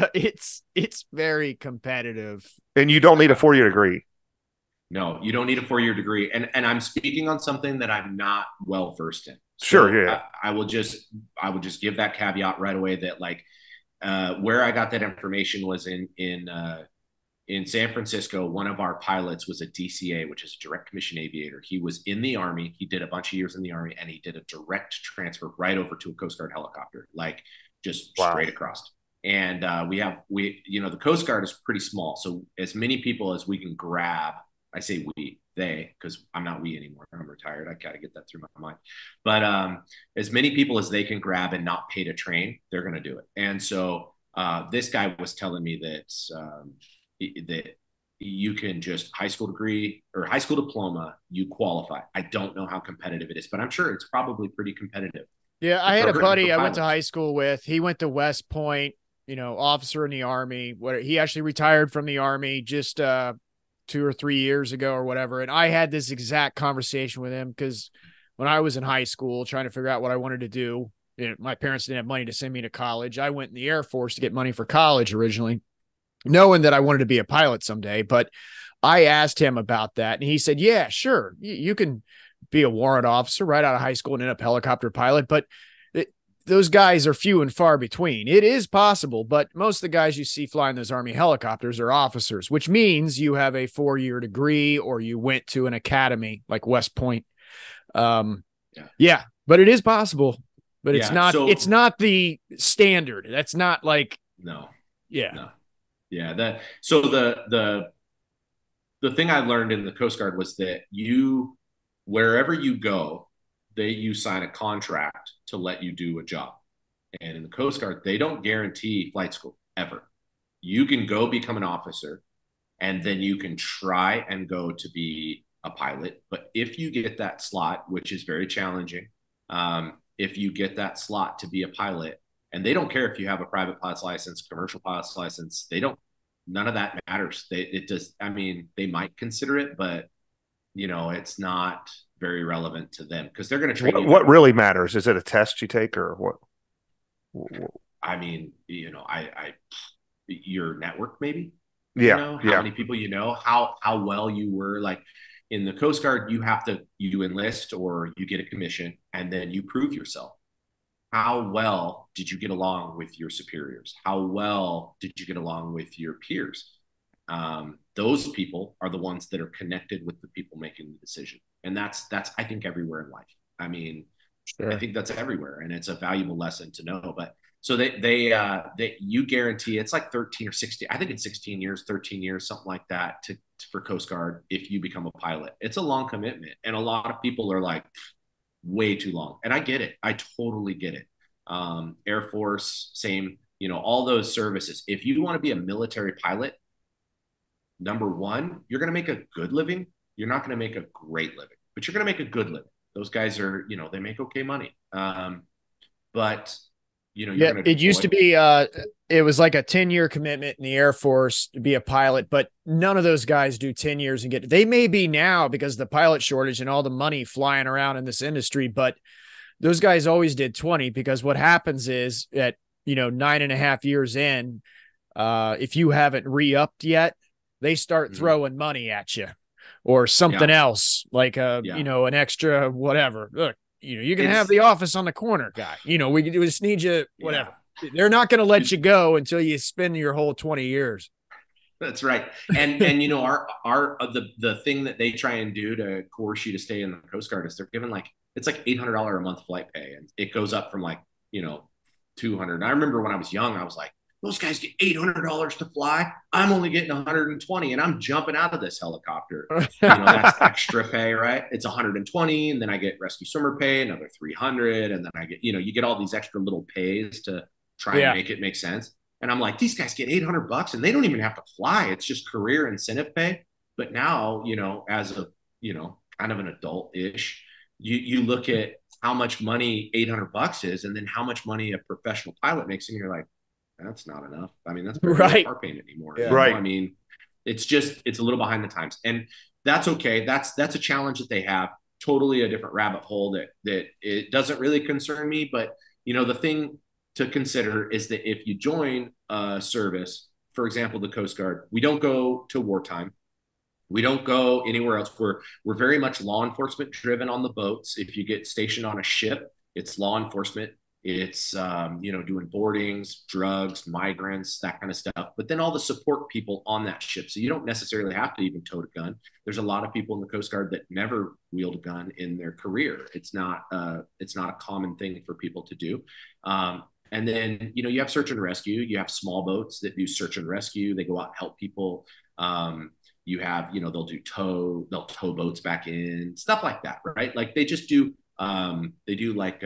very competitive. and you don't need a 4-year degree. No, you don't need a 4-year degree. And I'm speaking on something that I'm not well versed in. Sure, So yeah. I will just give that caveat right away that like where I got that information was in San Francisco. One of our pilots was a DCA, which is a direct commission aviator. He was in the Army. He did a bunch of years in the Army, and he did a direct transfer right over to a Coast Guard helicopter, like just Wow. straight across. And the Coast Guard is pretty small. So as many people as we can grab, I say they, because I'm not we anymore. I'm retired. I got to get that through my mind. But as many people as they can grab and not pay to train, they're going to do it. And so this guy was telling me that you can just high school degree or high school diploma, you qualify. I don't know how competitive it is, but I'm sure it's probably pretty competitive. Yeah, I had a buddy I went to high school with. He went to West Point, officer in the Army. He actually retired from the Army just 2 or 3 years ago or whatever. And I had this exact conversation with him because when I was in high school trying to figure out what I wanted to do, my parents didn't have money to send me to college. I went in the Air Force to get money for college originally, knowing that I wanted to be a pilot someday. But I asked him about that, and he said, yeah, sure, you can be a warrant officer right out of high school and end up helicopter pilot, but those guys are few and far between. It is possible, but most of the guys you see flying those Army helicopters are officers, which means you have a 4-year degree or you went to an academy like West Point. Yeah, but it is possible, but it's not the standard. That's not like, no. Yeah. So the thing I learned in the Coast Guard was that wherever you go, you sign a contract to let you do a job. And in the Coast Guard, they don't guarantee flight school ever. You can go become an officer, and then you can try and go to be a pilot. But if you get that slot, which is very challenging, if you get that slot to be a pilot, and they don't care if you have a private pilot's license, commercial pilot's license, none of that matters. They might consider it, but it's not very relevant to them because they're going to train you. What really matters? Is it a test you take or what? Your network, maybe. Yeah. How many people how well you were. Like in the Coast Guard, you enlist or you get a commission, and then you prove yourself. How well did you get along with your superiors? How well did you get along with your peers? Those people are the ones that are connected with the people making the decision. And that's, I think, everywhere in life. Sure. I think that's everywhere. And it's a valuable lesson to know. But so you guarantee it's like 13 or 16. I think it's 16 years, 13 years, something like that for Coast Guard. If you become a pilot, it's a long commitment. And a lot of people are like, way too long. And I get it. I totally get it. Air Force, same, all those services. If you want to be a military pilot, number one, you're going to make a good living. You're not going to make a great living, but you're going to make a good living. Those guys are, they make okay money. But it used to be, it was like a 10-year commitment in the Air Force to be a pilot, but none of those guys do 10 years and they may be now because of the pilot shortage and all the money flying around in this industry, but those guys always did 20 because what happens is at, 9.5 years in, if you haven't re-upped yet, they start throwing money at you or something else like an extra whatever. Look, you can have the office on the corner guy. We just need you, whatever. Yeah. They're not going to let you go until you spend your whole 20 years. That's right. And the thing that they try and do to coerce you to stay in the Coast Guard is they're giving it's like $800 a month flight pay. And it goes up from $200. And I remember when I was young, I was like, those guys get $800 to fly. I'm only getting 120 and I'm jumping out of this helicopter. That's extra pay, right? It's 120. And then I get rescue swimmer pay, another 300. And then I get, you get all these extra little pays to try and make it make sense. And I'm like, these guys get $800 and they don't even have to fly. It's just career incentive pay. But now, as a, kind of an adult-ish, you look at how much money $800 is, and then how much money a professional pilot makes, and you're like, that's not enough. I mean, that's barely a Right. car payment anymore. Yeah. Right. I mean, it's a little behind the times, and that's okay. That's a challenge that they have. Totally a different rabbit hole that it doesn't really concern me. But the thing to consider is that if you join a service, for example, the Coast Guard, we don't go to wartime. We don't go anywhere else. We're very much law enforcement driven on the boats. If you get stationed on a ship, it's law enforcement. It's doing boardings, drugs, migrants, that kind of stuff. But then all the support people on that ship. So you don't necessarily have to even tote a gun. There's a lot of people in the Coast Guard that never wield a gun in their career. It's not a common thing for people to do. And then you have search and rescue. You have small boats that do search and rescue. They go out and help people. You have, they'll tow boats back in, stuff like that, right? Like they just do, like,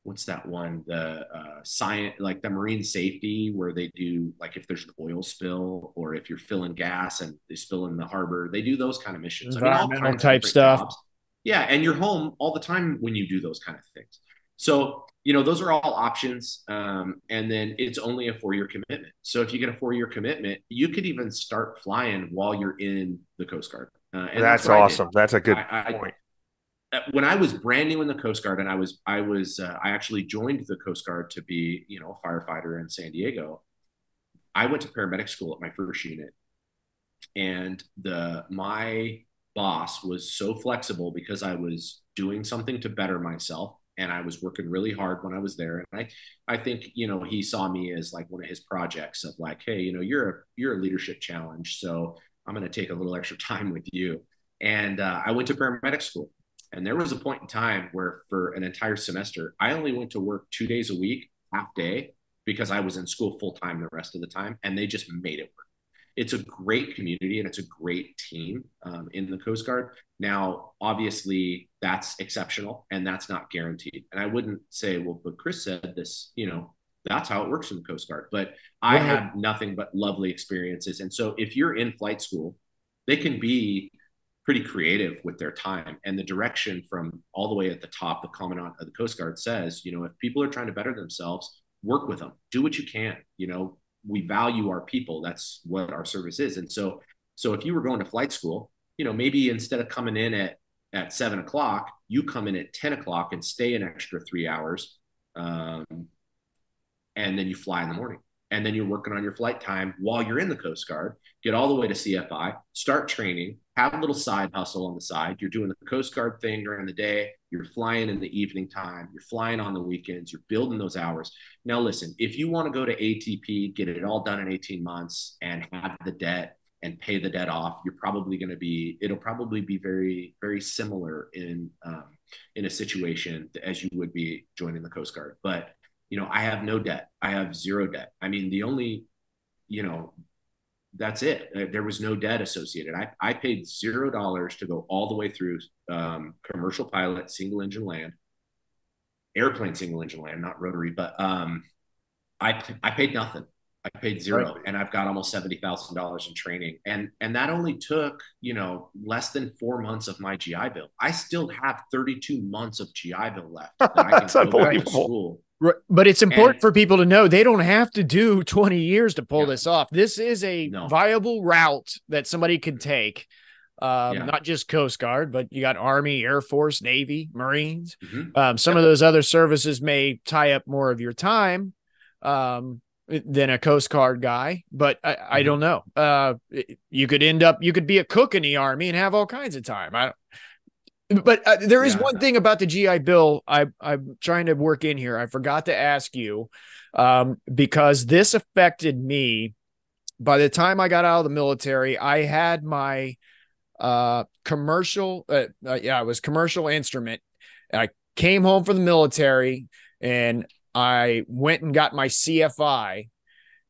what's that one? The science, like the marine safety, where they do, like, if there's an oil spill or if you're filling gas and they spill in the harbor, they do those kind of missions. Environmental type stuff. Jobs. Yeah. And you're home all the time when you do those kind of things. So, those are all options. And then it's only a 4-year commitment. So if you get a 4-year commitment, you could even start flying while you're in the Coast Guard. And that's awesome. That's a good point. When I was brand new in the Coast Guard, and I actually joined the Coast Guard to be, a firefighter in San Diego. I went to paramedic school at my first unit, and my boss was so flexible because I was doing something to better myself. And I was working really hard when I was there. And I think, he saw me as like one of his projects of like, hey, you're a leadership challenge. So I'm going to take a little extra time with you. And I went to paramedic school. And there was a point in time where for an entire semester, I only went to work 2 days a week, half day, because I was in school full time the rest of the time. And they just made it work. It's a great community and it's a great team in the Coast Guard. Now, obviously, that's exceptional and that's not guaranteed. And I wouldn't say, well, but Chris said this, that's how it works in the Coast Guard. But I had nothing but lovely experiences. And so if you're in flight school, they can be pretty creative with their time. And the direction from all the way at the top, the commandant of the Coast Guard says, if people are trying to better themselves, work with them, do what you can, we value our people. That's what our service is. And so if you were going to flight school, maybe instead of coming in at 7:00, you come in at 10:00 and stay an extra 3 hours. And then you fly in the morning. And then you're working on your flight time while you're in the Coast Guard, get all the way to CFI, start training, have a little side hustle on the side. You're doing the Coast Guard thing during the day. You're flying in the evening time. You're flying on the weekends. You're building those hours. Now, listen, if you want to go to ATP, get it all done in 18 months and have the debt and pay the debt off, it'll probably be very, very similar in a situation as you would be joining the Coast Guard. But I have no debt. I have zero debt. I mean, the only, that's it. There was no debt associated. I paid $0 to go all the way through commercial pilot, single engine land, airplane single engine land, not rotary, but I paid nothing. I paid zero, right. And I've got almost $70,000 in training. And that only took, less than 4 months of my GI Bill. I still have 32 months of GI Bill left that I can That's unbelievable. To school. But it's important for people to know they don't have to do 20 years to pull this off. This is a viable route that somebody could take. Not just Coast Guard, but you got Army, Air Force, Navy, Marines. Mm-hmm. Some of those other services may tie up more of your time than a Coast Guard guy, but I don't know. You could be a cook in the Army and have all kinds of time. But there is one thing about the GI Bill I'm trying to work in here. I forgot to ask you because this affected me. By the time I got out of the military, I had my commercial. It was commercial instrument. I came home from the military and I went and got my CFI.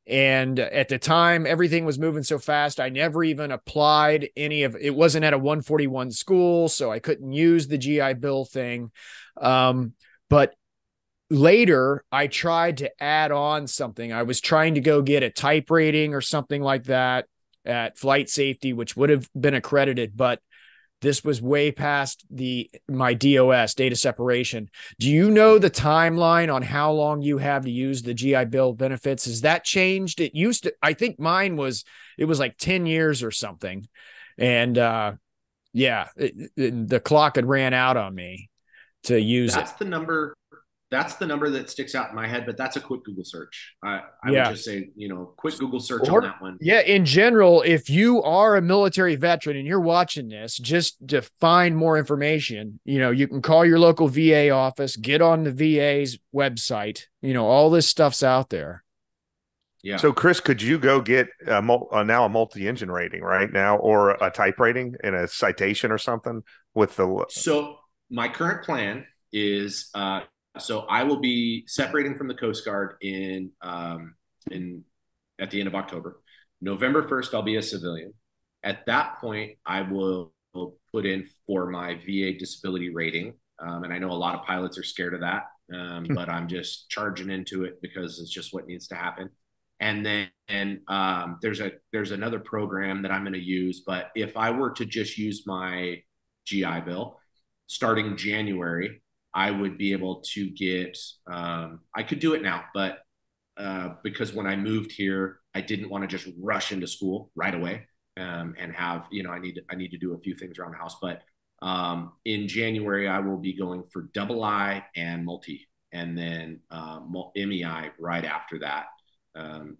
And at the time, everything was moving so fast. I never even applied it wasn't at a 141 school, so I couldn't use the GI Bill thing. But later I tried to add on something. I was trying to go get a type rating or something like that. at flight safety, which would have been accredited, but this was way past my DOS, data separation. Do you know the timeline on how long you have to use the GI Bill benefits? Has that changed? It used to, I think mine was, it was like 10 years or something. And the clock had ran out on me to use That's it. the number. That's the number that sticks out in my head, but that's a quick Google search. I would just say, quick Google search on that one. Yeah, in general, if you are a military veteran and you're watching this, just to find more information, you can call your local VA office, get on the VA's website. All this stuff's out there. Yeah. So, Chris, could you go get now a multi-engine rating right now, or a type rating in a citation or something with the? So my current plan is. So I will be separating from the Coast Guard at the end of October. November 1st, I'll be a civilian. At that point, I will put in for my VA disability rating. And I know a lot of pilots are scared of that, but I'm just charging into it because it's just what needs to happen. And then there's another program that I'm going to use. But if I were to just use my GI Bill, starting January, I would be able to get, I could do it now, but because when I moved here, I didn't want to just rush into school right away and have, I need to do a few things around the house. But in January, I will be going for II and multi, and then MEI right after that,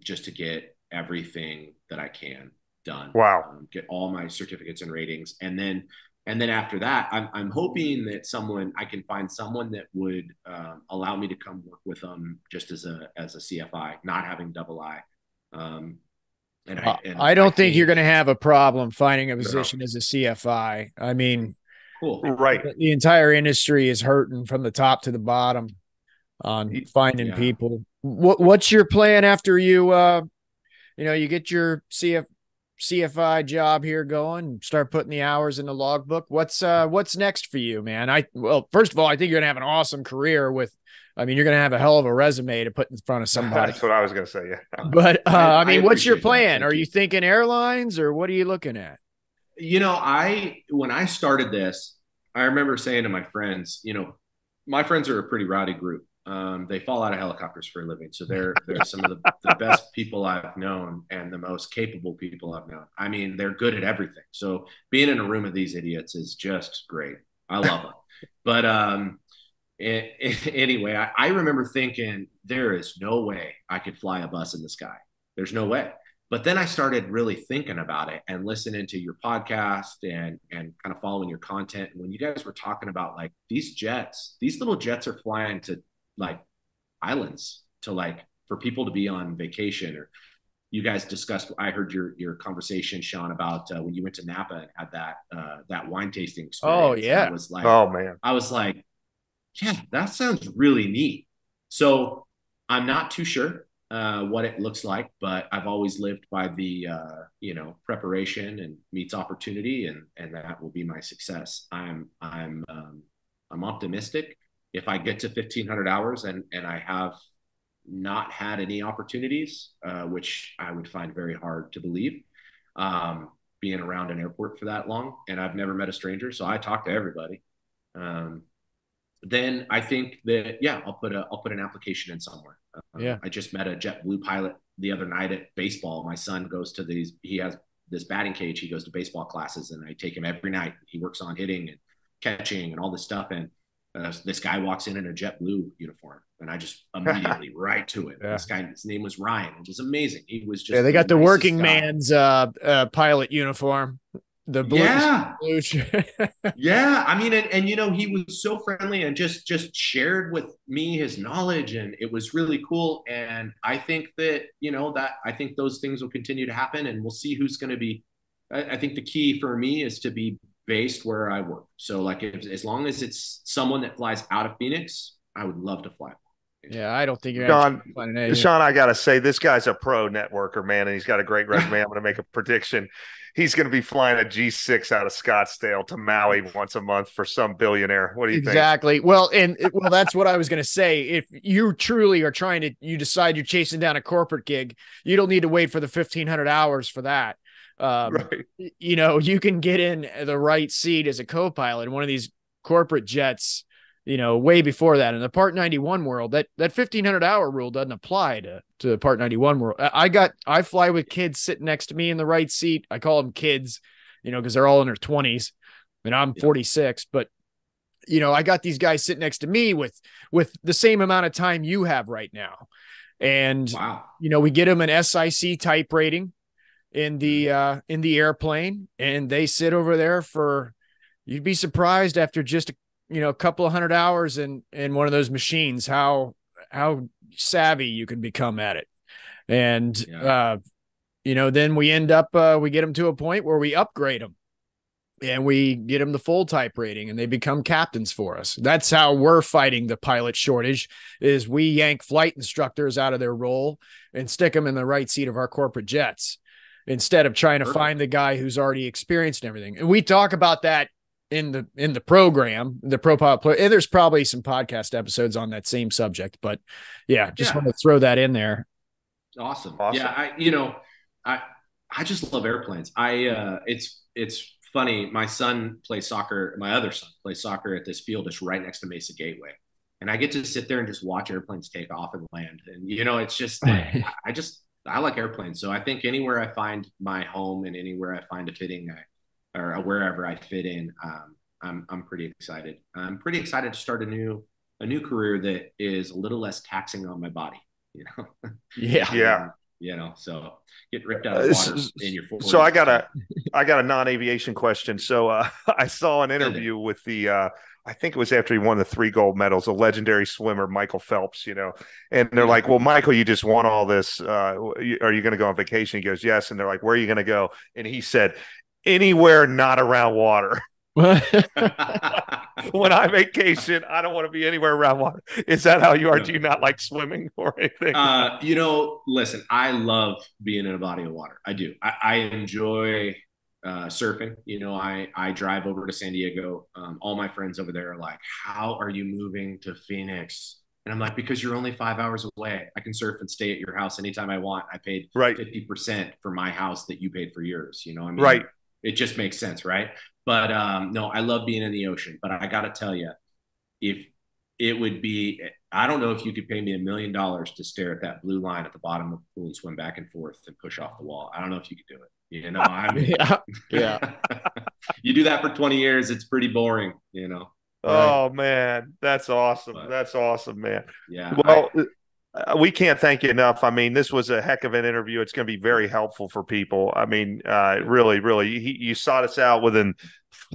just to get everything that I can done. Wow. Get all my certificates and ratings. And then after that, I'm hoping that I can find someone that would allow me to come work with them just as a CFI, not having II. I don't think you're going to have a problem finding a position as a CFI. I mean, cool. Right. The entire industry is hurting from the top to the bottom on finding people. What's your plan after you get your CFI job here going, start putting the hours in the logbook? What's next for you, man? First of all, I think you're gonna have an awesome career you're gonna have a hell of a resume to put in front of somebody. That's what I was gonna say. Yeah. But what's your plan? Are you thinking airlines, or what are you looking at? When I started this, I remember saying to my friends, my friends are a pretty rowdy group. They fall out of helicopters for a living. So they're some of the best people I've known and the most capable people I've known. I mean, they're good at everything. So being in a room of these idiots is just great. I love them. But anyway, I remember thinking there is no way I could fly a bus in the sky. There's no way. But then I started really thinking about it and listening to your podcast and kind of following your content. And when you guys were talking about like these little jets are flying to like islands for people to be on vacation. Or you guys discussed, I heard your conversation, Sean, about when you went to Napa and had that wine tasting experience. Oh yeah. I was like, oh man, I was like, yeah, that sounds really neat. So I'm not too sure what it looks like, but I've always lived by the preparation and meets opportunity, and that will be my success. I'm optimistic. If I get to 1,500 hours and I have not had any opportunities, which I would find very hard to believe, being around an airport for that long, and I've never met a stranger, so I talk to everybody. Then I think that I'll put an application in somewhere. I just met a JetBlue pilot the other night at baseball. My son goes to he has this batting cage. He goes to baseball classes, and I take him every night. He works on hitting and catching and all this stuff, and this guy walks in a JetBlue uniform, and I just immediately right to it. This guy, his name was Ryan. It was amazing. He was just they got the working man's pilot uniform. The blue. Yeah. I mean, and he was so friendly and just shared with me his knowledge, and it was really cool. And I think that I think those things will continue to happen, and we'll see who's going to be. I think the key for me is to be based where I work. So like as long as it's someone that flies out of Phoenix, I would love to fly. Yeah, I don't think you're Sean, I got to say, this guy's a pro networker, man, and he's got a great resume. I'm going to make a prediction. He's going to be flying a G6 out of Scottsdale to Maui once a month for some billionaire. What do you think? Exactly. Well, that's what I was going to say. If you truly are you decide you're chasing down a corporate gig, you don't need to wait for the 1,500 hours for that. Right. You can get in the right seat as a co-pilot in one of these corporate jets, way before that. In the Part 91 world, that 1,500-hour rule doesn't apply to the Part 91 world. I fly with kids sitting next to me in the right seat. I call them kids, because they're all in their 20s, and I'm 46, but I got these guys sitting next to me with the same amount of time you have right now. And, wow. We get them an SIC type rating in the airplane, and they sit over there for, you'd be surprised after just a couple of 100 hours in one of those machines, how savvy you can become at it. And, then we end up, we get them to a point where we upgrade them and we get them the full type rating, and they become captains for us. That's how we're fighting the pilot shortage, is we yank flight instructors out of their role and stick them in the right seat of our corporate jets, instead of trying to find the guy who's already experienced and everything. And we talk about that in the program, the Pro Pilot Play. And there's probably some podcast episodes on that same subject, but want to throw that in there. Awesome. Yeah. I just love airplanes. It's funny. My son plays soccer. My other son plays soccer at this field that's right next to Mesa Gateway. And I get to sit there and just watch airplanes take off and land. And, it's just like, I like airplanes. So I think anywhere I find my home and anywhere I find a fitting, or wherever I fit in, I'm pretty excited. I'm pretty excited to start a new career that is a little less taxing on my body. Yeah. So get ripped out of water in your 40s. So I got a non-aviation question. So I saw an interview with I think it was after he won the 3 gold medals, a legendary swimmer, Michael Phelps, and they're like, well, Michael, you just won all this. Are you going to go on vacation? He goes, yes. And they're like, where are you going to go? And he said, anywhere not around water. When I vacation, I don't want to be anywhere around water. Is that how you are? Do you not like swimming or anything? Listen, I love being in a body of water. I do. I enjoy surfing. I drive over to San Diego. All my friends over there are like, how are you moving to Phoenix? And I'm like, because you're only 5 hours away. I can surf and stay at your house anytime I want. I paid 50% for my house that you paid for yours. Right. It just makes sense, right? But no, I love being in the ocean. But I got to tell you, if it would be, I don't know if you could pay me $1 million to stare at that blue line at the bottom of the pool and swim back and forth and push off the wall. I don't know if you could do it. I mean, yeah. You do that for 20 years, it's pretty boring. Oh man, that's awesome. But, that's awesome, man. Yeah. Well, we can't thank you enough. I mean, this was a heck of an interview. It's going to be very helpful for people. I mean, really, you sought us out within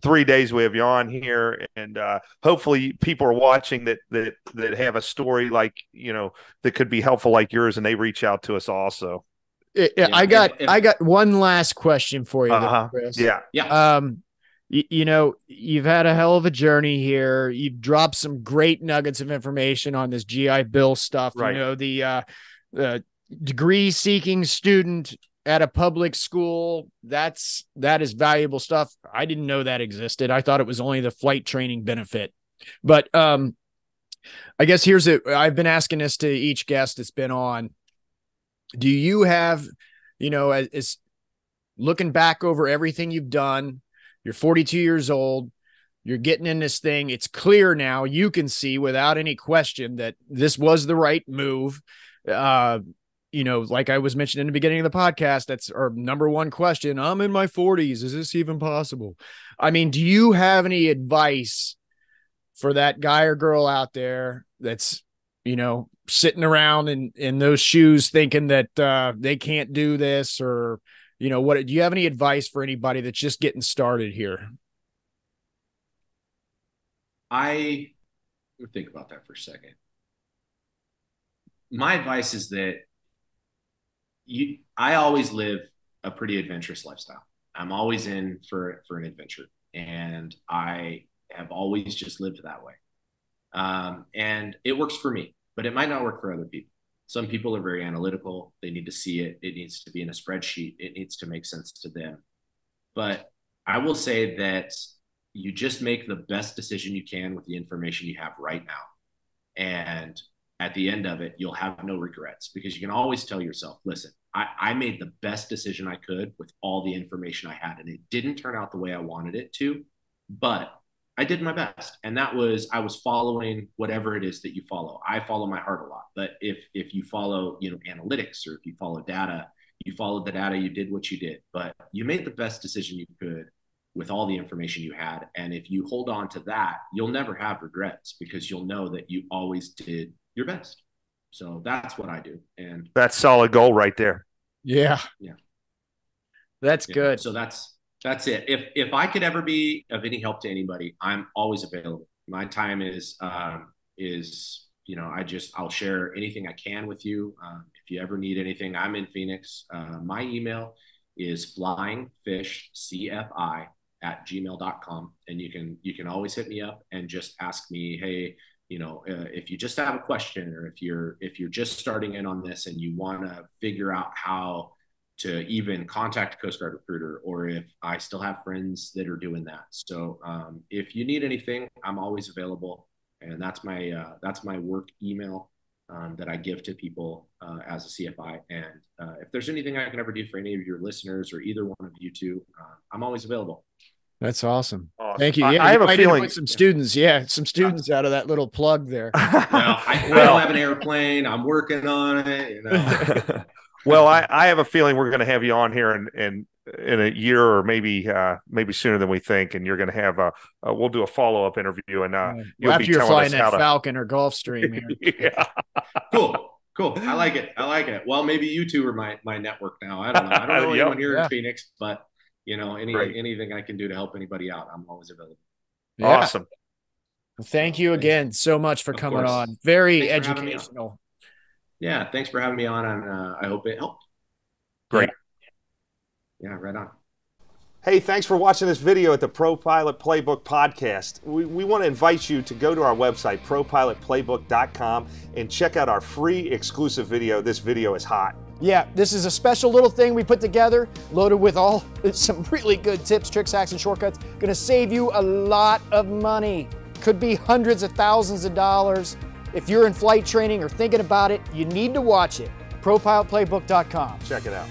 3 days. We have you on here, and hopefully people are watching that have a story like, that could be helpful like yours, and they reach out to us also. I got one last question for you, Chris. Yeah. You've had a hell of a journey here. You've dropped some great nuggets of information on this GI Bill stuff. Right. The degree-seeking student at a public school, that is valuable stuff. I didn't know that existed. I thought it was only the flight training benefit. But I guess I've been asking this to each guest that's been on. Do you have, as looking back over everything you've done, you're 42 years old, you're getting in this thing. It's clear now, you can see without any question that this was the right move. Like I was mentioning in the beginning of the podcast, that's our number one question. I'm in my 40s. Is this even possible? I mean, do you have any advice for that guy or girl out there that's, sitting around in those shoes thinking that they can't do this, or, what do you have any advice for anybody that's just getting started here? I would think about that for a second. My advice is that I always live a pretty adventurous lifestyle. I'm always in for an adventure, and I have always just lived that way. And it works for me, but it might not work for other people. Some people are very analytical. They need to see it. It needs to be in a spreadsheet. It needs to make sense to them. But I will say that you just make the best decision you can with the information you have right now. And at the end of it, you'll have no regrets, because you can always tell yourself, listen, I made the best decision I could with all the information I had. And it didn't turn out the way I wanted it to, but I did my best. And that was, I was following whatever it is that you follow. I follow my heart a lot, but if you follow, analytics, or if you follow data, you followed the data, you did what you did, but you made the best decision you could with all the information you had. And if you hold on to that, you'll never have regrets, because you'll know that you always did your best. So that's what I do. And that's solid goal right there. Yeah. Yeah. That's good. So that's it. If I could ever be of any help to anybody, I'm always available. My time is I'll share anything I can with you. If you ever need anything, I'm in Phoenix. My email is flyingfishcfi@gmail.com. And you can always hit me up and just ask me, hey, if you just have a question, or if you're just starting in on this and you want to figure out how to even contact a Coast Guard recruiter, or if I still have friends that are doing that. So if you need anything, I'm always available. And that's my work email that I give to people as a CFI. And if there's anything I can ever do for any of your listeners, or either one of you two, I'm always available. That's awesome. Thank you. Yeah, I have a feeling some students. Yeah, some students out of that little plug there. I don't have an airplane. I'm working on it. Well, I have a feeling we're going to have you on here in a year, or maybe sooner than we think, and you're going to have we'll do a follow-up interview, and after you're flying that Falcon or Gulfstream here. Yeah. Cool. I like it. Well, maybe you two are my network now. I don't know. I don't know anyone here in Phoenix, but anything I can do to help anybody out, I'm always available. Yeah. Awesome. Thank you again so much for coming on. Very educational. Yeah, thanks for having me on, and I hope it helped. Great. Yeah, right on. Hey, thanks for watching this video at the Pro Pilot Playbook Podcast. We want to invite you to go to our website, propilotplaybook.com, and check out our free exclusive video. This video is hot. Yeah, this is a special little thing we put together, loaded with some really good tips, tricks, hacks, and shortcuts. Going to save you a lot of money. Could be hundreds of thousands of dollars. If you're in flight training or thinking about it, you need to watch it. propilotplaybook.com. Check it out.